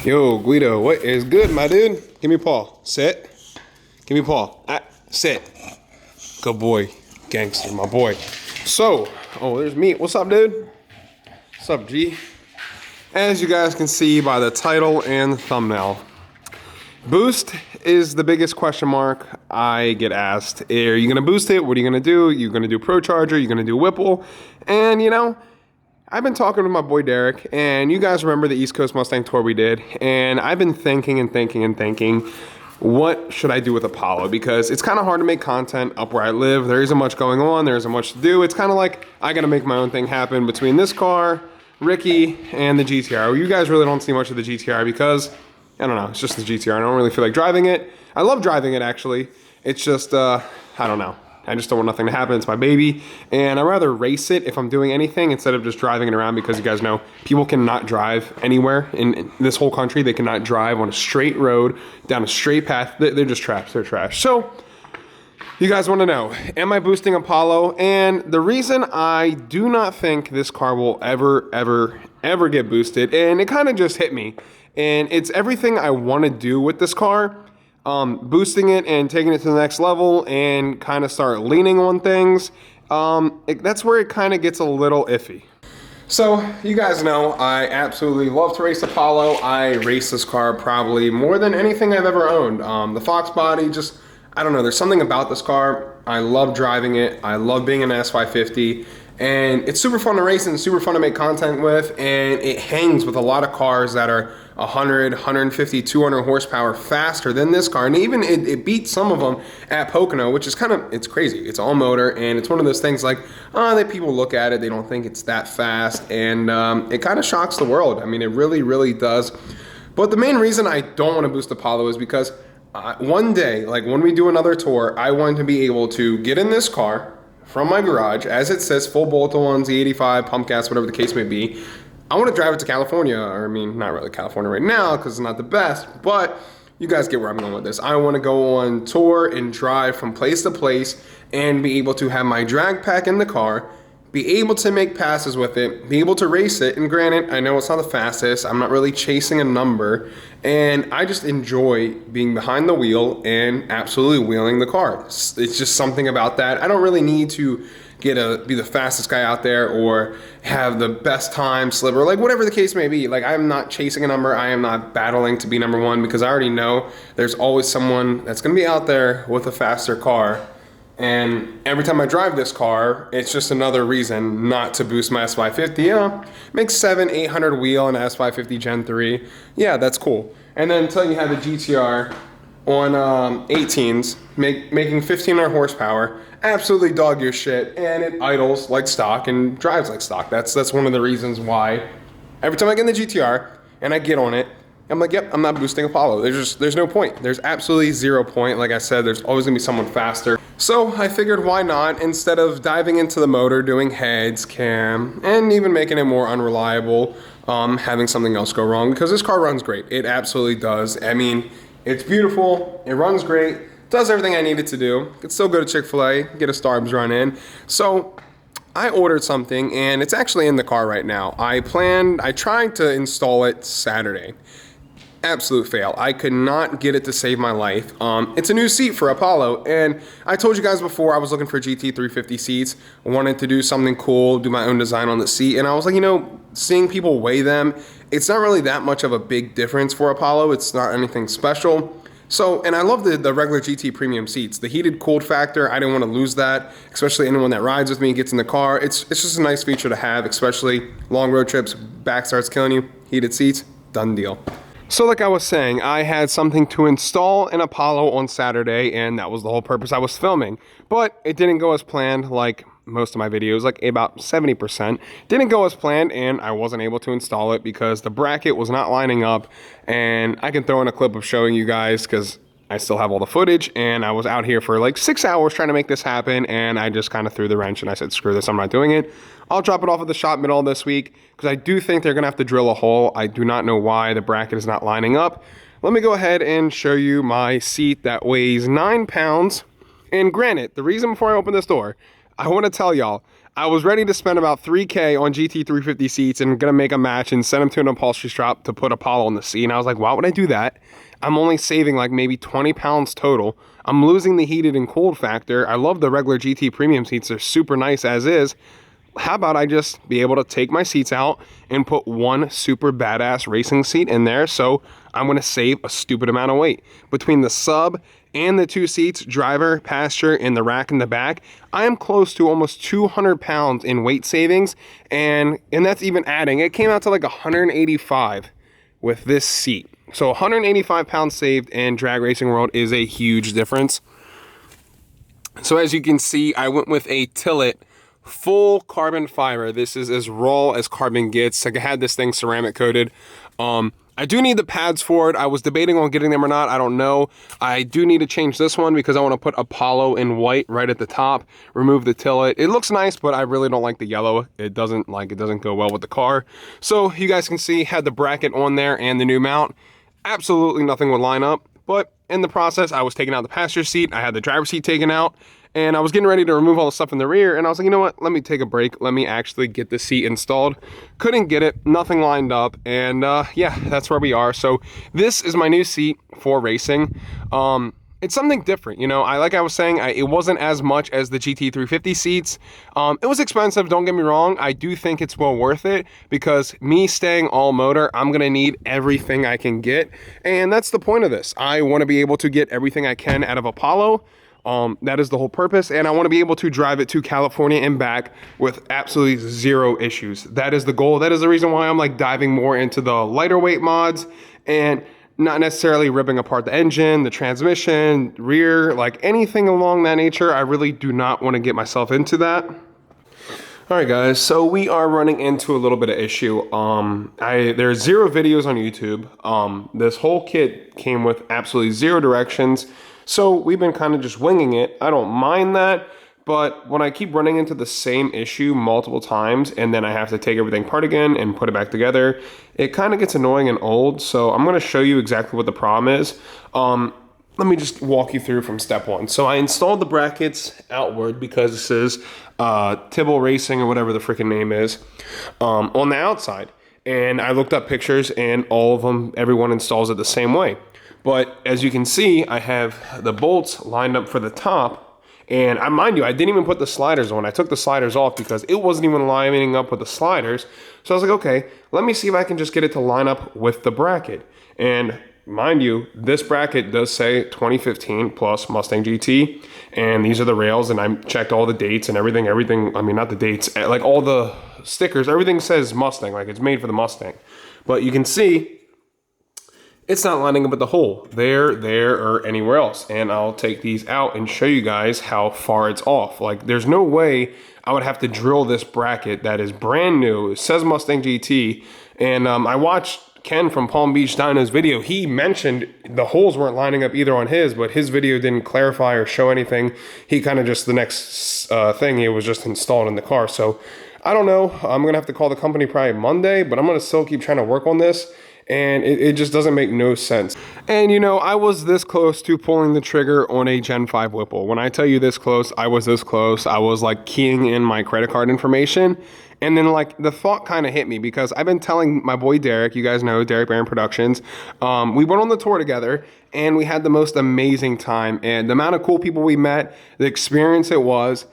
Yo, Guido, what is good, my dude? Give me a paw. Sit. Give me a paw. Sit. Good boy. Gangster, my boy. So, there's me. What's up, dude? What's up, G? As you guys can see by the title and the thumbnail, boost is the biggest question mark I get asked. Are you gonna boost it? What are you gonna do? You're gonna do Pro Charger? You're gonna do Whipple? And I've been talking to my boy Derek, and you guys remember the East Coast Mustang tour we did, and I've been thinking, what should I do with Apollo? Because it's kind of hard to make content up where I live. There isn't much going on. There isn't much to do. It's kind of like I got to make my own thing happen between this car, Ricky, and the GTR. You guys really don't see much of the GTR because, I don't know, it's just the GTR. I don't really feel like driving it. I love driving it, actually. It's just, I don't know. I just don't want nothing to happen. It's my baby. And I'd rather race it if I'm doing anything instead of just driving it around, because you guys know people cannot drive anywhere in this whole country. They cannot drive on a straight road, down a straight path. They're just trash. They're trash. So you guys want to know, am I boosting Apollo? And the reason I do not think this car will ever get boosted, and it kind of just hit me, and it's everything I want to do with this car. Boosting it and taking it to the next level and kind of start leaning on things, that's where it kind of gets a little iffy. So you guys know I absolutely love to race Apollo. I race this car probably more than anything I've ever owned. The Fox body, just, I don't know, there's something about this car. I love driving it. I love being an S550. And it's super fun to race and super fun to make content with, and it hangs with a lot of cars that are 100, 150, 200 horsepower faster than this car. And even it beats some of them at Pocono, which is it's crazy. It's all motor, and it's one of those things like, that people look at it, they don't think it's that fast, and it kind of shocks the world. I mean, it really, really does. But the main reason I don't want to boost Apollo is because one day, like when we do another tour, I want to be able to get in this car from my garage, as it says, full bolt-ons, E85, pump gas, whatever the case may be. I want to drive it to California, or I mean, not really California right now because it's not the best, but you guys get where I'm going with this. I want to go on tour and drive from place to place and be able to have my drag pack in the car, be able to make passes with it, be able to race it. And granted, I know it's not the fastest. I'm not really chasing a number, and I just enjoy being behind the wheel and absolutely wheeling the car. It's just something about that. I don't really need to be the fastest guy out there or have the best time sliver, like whatever the case may be. Like, I'm not chasing a number. I am not battling to be number one, because I already know there's always someone that's going to be out there with a faster car. And every time I drive this car, it's just another reason not to boost my S550. Make 700-800 wheel in S550 Gen 3. Yeah, that's cool. And then until you have the GTR on 18s, making 1500 horsepower, absolutely dog your shit, and it idles like stock and drives like stock. That's one of the reasons why every time I get in the GTR and I get on it, I'm like, yep, I'm not boosting Apollo. There's no point. There's absolutely 0 point. Like I said, there's always gonna be someone faster. So I figured, why not, instead of diving into the motor, doing heads, cam, and even making it more unreliable, having something else go wrong, because this car runs great. It absolutely does. I mean, it's beautiful, it runs great, does everything I need it to do. Could still go to Chick-fil-A, get a Starbucks run in. So I ordered something, and it's actually in the car right now. I tried to install it Saturday. Absolute fail. I could not get it to save my life. It's a new seat for Apollo, and I told you guys before I was looking for GT350 seats. I wanted to do something cool, do my own design on the seat, and I was like, seeing people weigh them, it's not really that much of a big difference for Apollo. It's not anything special. So, and I love the regular GT premium seats. The heated cooled factor, I didn't want to lose that, especially anyone that rides with me, gets in the car. It's just a nice feature to have, especially long road trips, back starts killing you, heated seats, done deal. So like I was saying, I had something to install in Apollo on Saturday, and that was the whole purpose I was filming. But it didn't go as planned, like most of my videos, like about 70%. Didn't go as planned, and I wasn't able to install it because the bracket was not lining up. And I can throw in a clip of showing you guys, because I still have all the footage, and I was out here for like 6 hours trying to make this happen, and I just kind of threw the wrench and I said, screw this, I'm not doing it. I'll drop it off at the shop middle of this week, because I do think they're going to have to drill a hole. I do not know why the bracket is not lining up. Let me go ahead and show you my seat that weighs 9 pounds. And granted, the reason before I open this door, I want to tell y'all, I was ready to spend about $3K on GT350 seats and gonna make a match and send them to an upholstery shop to put Apollo on the seat. And I was like, why would I do that? I'm only saving like maybe 20 pounds total. I'm losing the heated and cooled factor. I love the regular GT premium seats. They're super nice as is. How about I just be able to take my seats out and put one super badass racing seat in there? So I'm going to save a stupid amount of weight. Between the sub and the two seats, driver, passenger, and the rack in the back, I am close to almost 200 pounds in weight savings. And that's even adding. It came out to like 185 with this seat. So 185 pounds saved in drag racing world is a huge difference. So as you can see, I went with a Tillet full carbon fiber. This is as raw as carbon gets. Like I had this thing ceramic coated. I do need the pads for it. I was debating on getting them or not. I don't know. I do need to change this one because I want to put Apollo in white right at the top. Remove the Tillet. It looks nice, but I really don't like the yellow. It doesn't go well with the car. So you guys can see, had the bracket on there and the new mount. Absolutely nothing would line up. But in the process, I was taking out the passenger seat. I had the driver's seat taken out. And I was getting ready to remove all the stuff in the rear, and I was like, you know what, let me take a break. Let me actually get the seat installed. Couldn't get it, nothing lined up, and yeah, that's where we are. So this is my new seat for racing. It's something different, you know. Like I was saying, it wasn't as much as the GT350 seats. It was expensive, don't get me wrong. I do think it's well worth it because me staying all motor, I'm gonna need everything I can get, and that's the point of this. I want to be able to get everything I can out of Apollo. That is the whole purpose, and I want to be able to drive it to California and back with absolutely zero issues. That is the goal. That is the reason why I'm like diving more into the lighter weight mods and not necessarily ripping apart the engine, the transmission, rear, like anything along that nature. I really do not want to get myself into that. All right, guys, so we are running into a little bit of issue. There's 0 videos on YouTube. This whole kit came with absolutely 0 directions. So we've been kind of just winging it. I don't mind that, but when I keep running into the same issue multiple times and then I have to take everything apart again and put it back together, it kind of gets annoying and old. So I'm gonna show you exactly what the problem is. Let me just walk you through from step 1. So I installed the brackets outward because this is Tibble Racing or whatever the freaking name is on the outside. And I looked up pictures and all of them, everyone installs it the same way. But as you can see, I have the bolts lined up for the top. And mind you, I didn't even put the sliders on. I took the sliders off because it wasn't even lining up with the sliders. So I was like, okay, let me see if I can just get it to line up with the bracket. And mind you, this bracket does say 2015 plus Mustang GT. And these are the rails. And I checked all the dates and everything. I mean, not the dates, like all the stickers. Everything says Mustang, like it's made for the Mustang. But you can see, it's not lining up with the hole there, or anywhere else. And I'll take these out and show you guys how far it's off. Like there's no way I would have to drill this bracket that is brand new. It says Mustang GT. And I watched Ken from Palm Beach Dyno's video. He mentioned the holes weren't lining up either on his, but his video didn't clarify or show anything. He kind of just, the next thing, it was just installed in the car. So I don't know. I'm going to have to call the company probably Monday, but I'm going to still keep trying to work on this. And it just doesn't make no sense. And you know, I was this close to pulling the trigger on a Gen 5 Whipple. When I tell you this close, I was this close. I was like keying in my credit card information. And then like the thought kind of hit me because I've been telling my boy Derek, you guys know Derek Barron Productions. We went on the tour together and we had the most amazing time. And the amount of cool people we met, the experience it was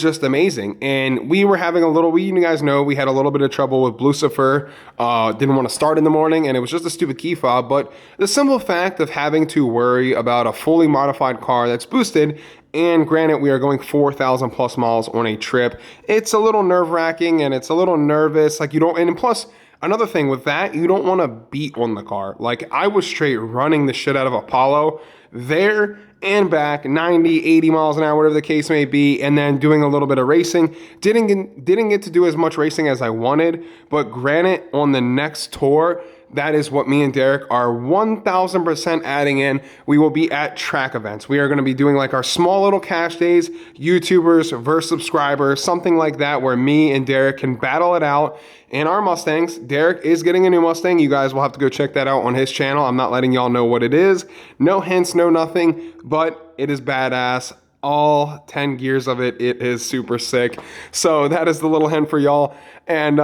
just amazing. And we were having you guys know, we had a little bit of trouble with Lucifer. Didn't want to start in the morning and it was just a stupid key fob. But the simple fact of having to worry about a fully modified car that's boosted, and granted, we are going 4,000 plus miles on a trip. It's a little nerve wracking and it's a little nervous. Like and plus, another thing with that, you don't want to beat on the car. Like I was straight running the shit out of Apollo there and back, 90, 80 miles an hour, whatever the case may be, and then doing a little bit of racing. Didn't get to do as much racing as I wanted, but granted, on the next tour, that is what me and Derek are 1,000% adding in. We will be at track events. We are going to be doing like our small little cash days, YouTubers versus subscribers, something like that, where me and Derek can battle it out in our Mustangs. Derek is getting a new Mustang. You guys will have to go check that out on his channel. I'm not letting y'all know what it is. No hints, no nothing, but it is badass. all 10 gears of it. It is super sick. So that is the little hint for y'all. And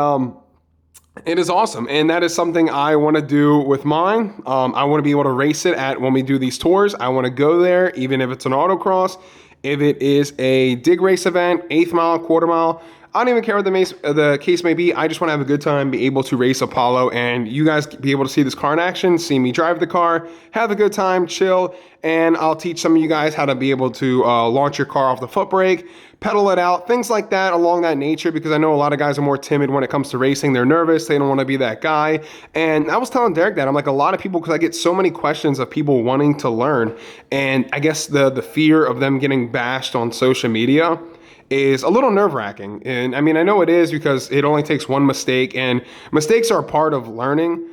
it is awesome, and that is something I want to do with mine. I want to be able to race it at when we do these tours. I want to go there, even if it's an autocross, if it is a dig race event, eighth mile, quarter mile. I don't even care what the case may be. I just want to have a good time, be able to race Apollo, and you guys be able to see this car in action, see me drive the car, have a good time, chill, and I'll teach some of you guys how to be able to launch your car off the foot brake, pedal it out, things like that along that nature, because I know a lot of guys are more timid when it comes to racing. They're nervous. They don't want to be that guy. And I was telling Derek that I'm like, a lot of people, because I get so many questions of people wanting to learn, and I guess the fear of them getting bashed on social media is a little nerve-wracking. And I mean, I know it is, because it only takes one mistake, and mistakes are a part of learning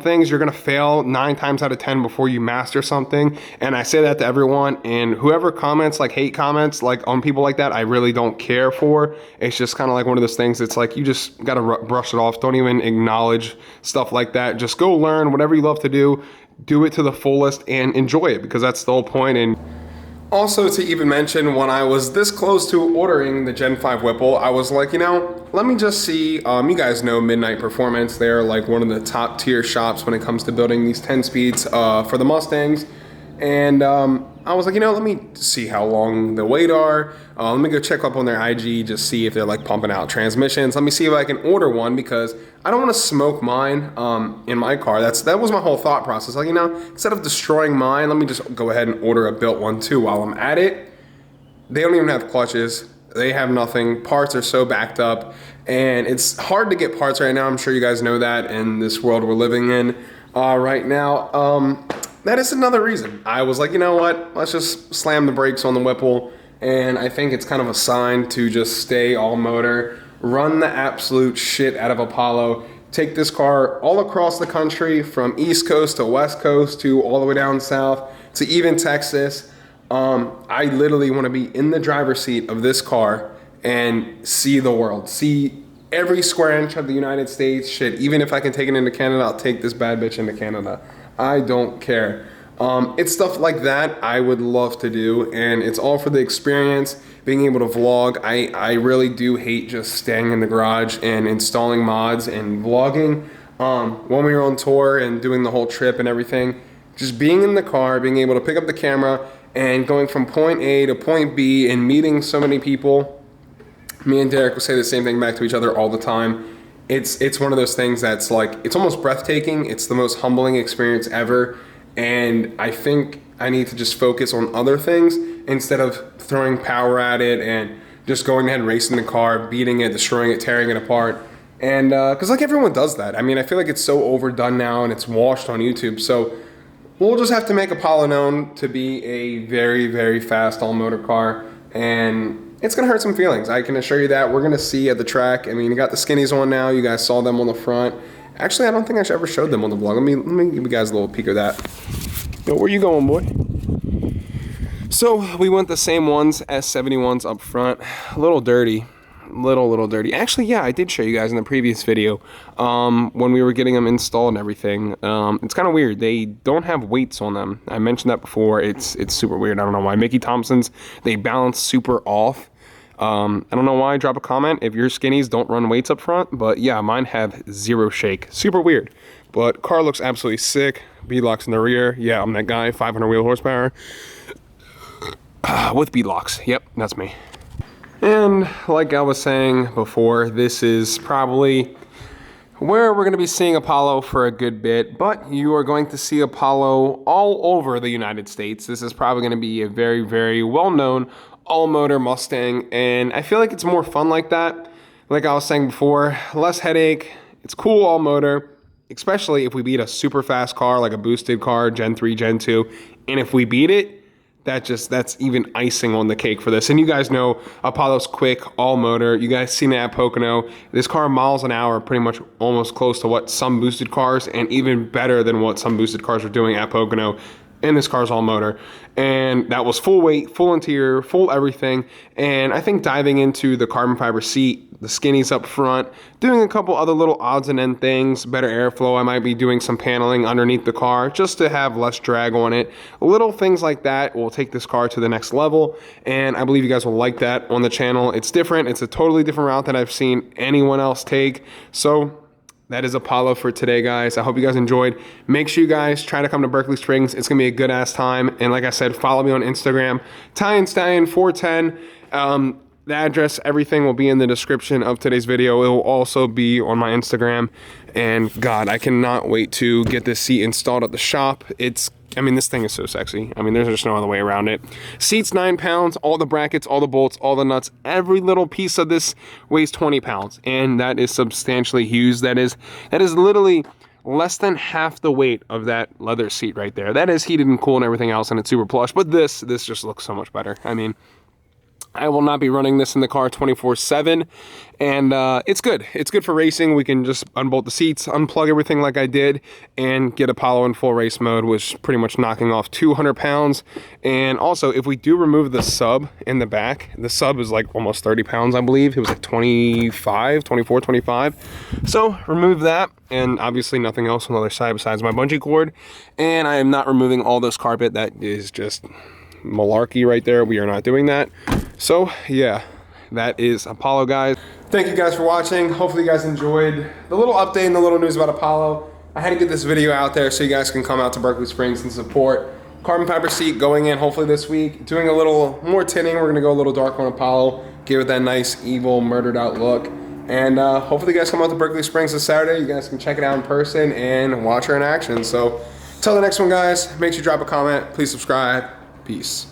things. You're gonna fail 9 times out of 10 before you master something. And I say that to everyone, and whoever comments, like hate comments, like on people like that, I really don't care for. It's just kind of like one of those things. It's like, you just gotta brush it off. Don't even acknowledge stuff like that. Just go learn whatever you love to do it to the fullest and enjoy it, because that's the whole point. And also, to even mention, when I was this close to ordering the Gen 5 Whipple, I was like, you know, let me just see. You guys know Midnight Performance. They're like one of the top tier shops when it comes to building these 10 speeds for the Mustangs. And I was like, you know, let me see how long the wait are. Let me go check up on their IG, just see if they're like pumping out transmissions. Let me see if I can order one, because I don't want to smoke mine in my car. That was my whole thought process. Like, you know, instead of destroying mine, let me just go ahead and order a built one too while I'm at it. They don't even have clutches. They have nothing. Parts are so backed up, and it's hard to get parts right now. I'm sure you guys know that in this world we're living in right now. That is another reason. I was like, you know what? Let's just slam the brakes on the Whipple, and I think it's kind of a sign to just stay all motor, run the absolute shit out of Apollo, take this car all across the country, from East Coast to West Coast to all the way down south to even Texas. I literally want to be in the driver's seat of this car and see the world, see every square inch of the United States. Shit, even if I can take it into Canada, I'll take this bad bitch into Canada. I don't care. It's stuff like that I would love to do, and it's all for the experience, being able to vlog. I really do hate just staying in the garage and installing mods and vlogging. When we were on tour and doing the whole trip and everything, just being in the car, being able to pick up the camera and going from point A to point B and meeting so many people. Me and Derek will say the same thing back to each other all the time. It's one of those things that's like, it's almost breathtaking. It's the most humbling experience ever. And I think I need to just focus on other things instead of throwing power at it and just going ahead and racing the car, beating it, destroying it, tearing it apart. And because like everyone does that. I mean, I feel like it's so overdone now and it's washed on YouTube. So we'll just have to make Apollo known to be a very, very fast all-motor car. And it's gonna hurt some feelings. I can assure you that. We're gonna see at the track. I mean, you got the skinnies on now. You guys saw them on the front. Actually, I don't think I ever showed them on the vlog. Let me give you guys a little peek of that. Yo, where you going, boy? So we went the same ones, S71s up front. A little dirty. Little dirty. Actually, yeah, I did show you guys in the previous video when we were getting them installed and everything. It's kind of weird. They don't have weights on them. I mentioned that before. It's super weird. I don't know why. Mickey Thompson's, they balance super off. I don't know why. Drop a comment if your skinnies don't run weights up front. But yeah, mine have zero shake. Super weird. But car looks absolutely sick. Beadlocks in the rear. Yeah, I'm that guy. 500 wheel horsepower. With beadlocks. Yep, that's me. And like I was saying before, this is probably where we're going to be seeing Apollo for a good bit, but you are going to see Apollo all over the United States. This is probably going to be a very, very well-known all-motor Mustang, and I feel like it's more fun like that. Like I was saying before, less headache, it's cool all-motor, especially if we beat a super fast car like a boosted car, Gen 3, Gen 2, and if we beat it, that's even icing on the cake for this. And you guys know Apollo's quick, all motor. You guys seen it at Pocono. This car miles an hour, pretty much almost close to what some boosted cars, and even better than what some boosted cars are doing at Pocono. and this car's all motor. And that was full weight, full interior, full everything. And I think diving into the carbon fiber seat, the skinnies up front, doing a couple other little odds and end things, better airflow. I might be doing some paneling underneath the car just to have less drag on it. Little things like that will take this car to the next level. And I believe you guys will like that on the channel. It's different. It's a totally different route that I've seen anyone else take. So that is Apollo for today, guys. I hope you guys enjoyed. Make sure you guys try to come to Berkeley Springs. It's going to be a good ass time. And like I said, follow me on Instagram, TyandStallion410. The address, everything will be in the description of today's video. It will also be on my Instagram. And God, I cannot wait to get this seat installed at the shop. I mean, this thing is so sexy. I mean, there's just no other way around it. Seat's 9 pounds, all the brackets, all the bolts, all the nuts, every little piece of this weighs 20 pounds. And that is substantially huge. That is literally less than half the weight of that leather seat right there. That is heated and cooled and everything else, and it's super plush. But this just looks so much better. I mean, I will not be running this in the car 24/7, and it's good. It's good for racing. We can just unbolt the seats, unplug everything like I did, and get Apollo in full race mode, which is pretty much knocking off 200 pounds. And also, if we do remove the sub in the back, the sub is like almost 30 pounds, I believe. It was like 24, 25. So remove that, and obviously nothing else on the other side besides my bungee cord. And I am not removing all this carpet. That is just malarkey right there. We are not doing that. So yeah, that is Apollo, guys. Thank you guys for watching. Hopefully you guys enjoyed the little update and the little news about Apollo. I had to get this video out there so you guys can come out to Berkeley Springs and support. Carbon fiber seat going in hopefully this week. Doing a little more tinting. We're gonna go a little dark on Apollo, give it that nice, evil, murdered out look. And hopefully you guys come out to Berkeley Springs this Saturday. You guys can check it out in person and watch her in action. So till the next one, guys, make sure you drop a comment. Please subscribe. Peace.